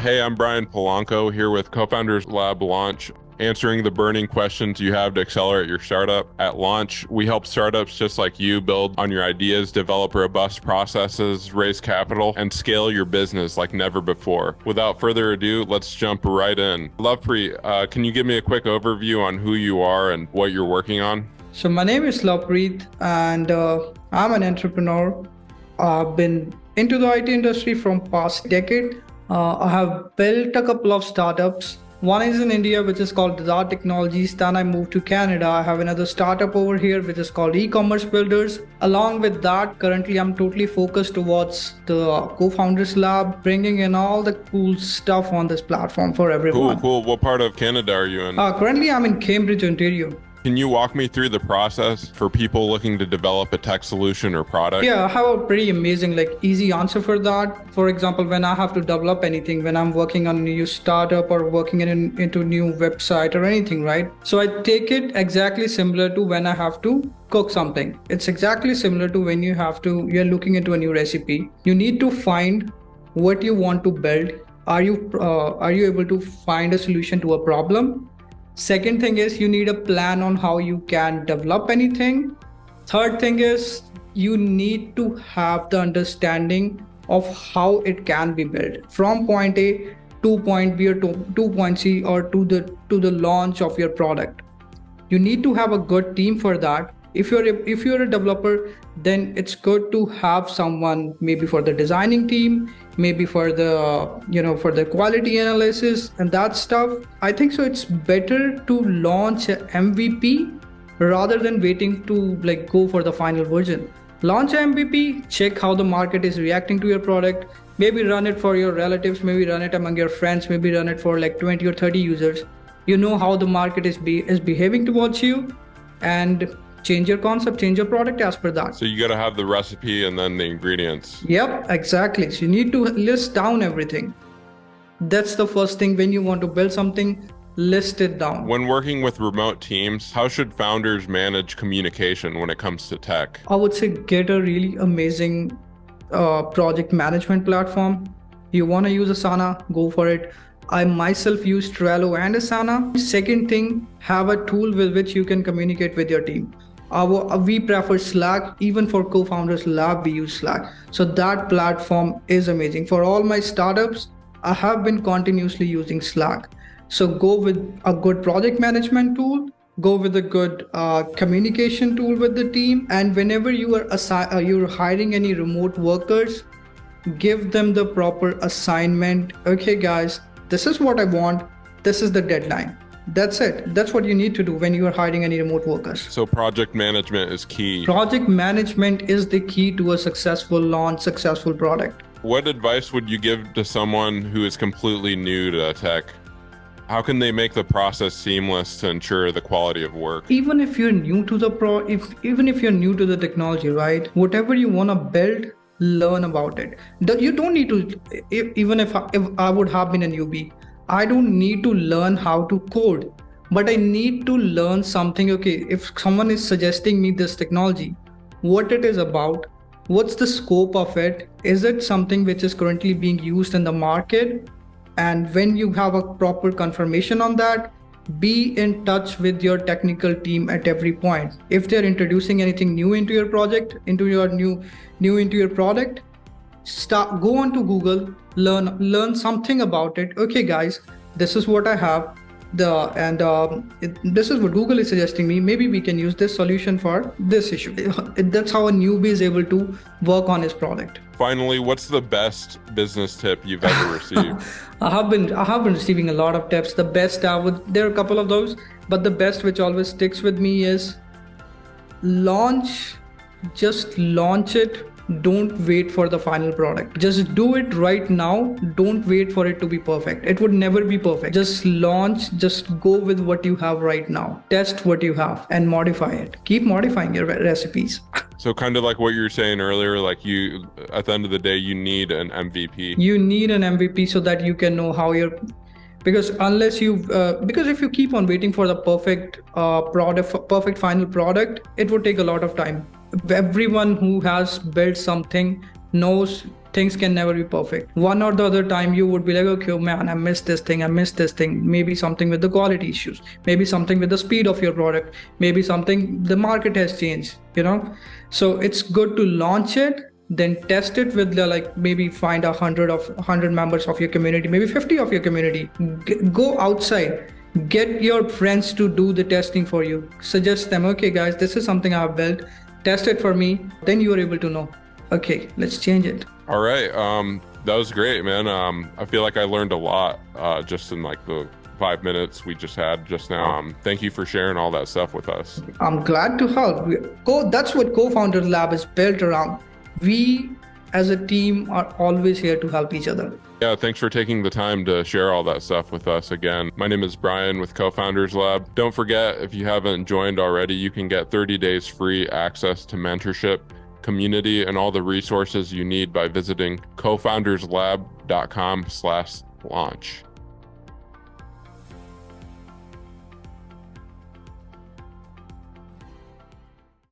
Hey, I'm Brian Polanco here with Co-Founders Lab Launch, answering the burning questions you have to accelerate your startup. At Launch, we help startups just like you build on your ideas, develop robust processes, raise capital, and scale your business like never before. Without further ado, let's jump right in. Lovepreet, can you give me a quick overview on who you are and what you're working on? So my name is Lovepreet, and I'm an entrepreneur. I've been into the IT industry from past decade. I have built a couple of startups. One is in India, which is called Dart Technologies. Then I moved to Canada. I have another startup over here, which is called E-commerce Builders. Along with that, currently I'm totally focused towards the Co-Founders Lab, bringing in all the cool stuff on this platform for everyone. Cool. What part of Canada are you in? Currently I'm in Cambridge, Ontario. Can you walk me through the process for people looking to develop a tech solution or product? Yeah, I have a pretty amazing, easy answer for that. For example, when I have to develop anything, when I'm working on a new startup or working into a new website or anything, right? So I take it exactly similar to when I have to cook something. It's exactly similar to when you're looking into a new recipe. You need to find what you want to build. Are you able to find a solution to a problem? Second thing is you need a plan on how you can develop anything. Third thing is you need to have the understanding of how it can be built from point A to point B or to point C, or to the launch of your product. You need to have a good team for that. If you're a developer, then it's good to have someone maybe for the designing team, maybe for the quality analysis and that stuff. I think so it's better to launch a MVP rather than waiting to go for the final version. Launch a MVP, check how the market is reacting to your product, maybe run it for your relatives, maybe run it among your friends, maybe run it for 20 or 30 users. You know how the market is behaving towards you, and change your concept, change your product as per that. So you got to have the recipe and then the ingredients. Yep, exactly. So you need to list down everything. That's the first thing when you want to build something, list it down. When working with remote teams, how should founders manage communication when it comes to tech? I would say get a really amazing project management platform. You want to use Asana, go for it. I myself use Trello and Asana. Second thing, have a tool with which you can communicate with your team. We prefer Slack. Even for Co-Founders Lab, we use Slack. So that platform is amazing. For all my startups, I have been continuously using Slack. So go with a good project management tool, go with a good communication tool with the team. And whenever you're hiring any remote workers, give them the proper assignment. Okay, guys, this is what I want. This is the deadline. That's it. That's what you need to do when you are hiring any remote workers. So project management is key. Project management is the key to a successful launch, successful product. What advice would you give to someone who is completely new to tech? How can they make the process seamless to ensure the quality of work? Even if you're new to even if you're new to the technology, right? Whatever you want to build, learn about it. You don't need to, even if I would have been a newbie, I don't need to learn how to code, but I need to learn something. Okay, if someone is suggesting me this technology, what it is about, what's the scope of it? Is it something which is currently being used in the market? And when you have a proper confirmation on that, be in touch with your technical team at every point. If they're introducing anything new into your project, into your new into your product, go on to Google, learn something about it. Okay, guys, this is what I have. This is what Google is suggesting me. Maybe we can use this solution for this issue. That's how a newbie is able to work on his product. Finally, what's the best business tip you've ever received? I have been receiving a lot of tips. The best there are a couple of those, but the best which always sticks with me is just launch it. Don't wait for the final product. Just do it right now. Don't wait for it to be perfect. It would never be perfect. Just launch, just go with what you have right now. Test what you have and modify it. Keep modifying your recipes. So kind of like what you were saying earlier, at the end of the day, you need an MVP. You need an MVP so that you can know how because if you keep on waiting for the perfect perfect final product, it would take a lot of time. Everyone who has built something knows things can never be perfect. One or the other time you would be like, okay, oh man, I missed this thing, maybe something with the quality issues, maybe something with the speed of your product, maybe something the market has changed, so it's good to launch it, then test it with like maybe find 100 members of your community, maybe 50 of your community. Go outside, get your friends to do the testing for you, suggest them, okay guys, this is something I've built, test it for me. Then you are able to know, okay, let's change it. All right. That was great, man. I feel like I learned a lot just in like the 5 minutes we just had just now. Thank you for sharing all that stuff with us. I'm glad to help. That's what Co-Founders Lab is built around. We as a team are always here to help each other. Yeah, thanks for taking the time to share all that stuff with us again. My name is Brian with Co-Founders Lab. Don't forget, if you haven't joined already, you can get 30 days free access to mentorship, community, and all the resources you need by visiting cofounderslab.com/launch.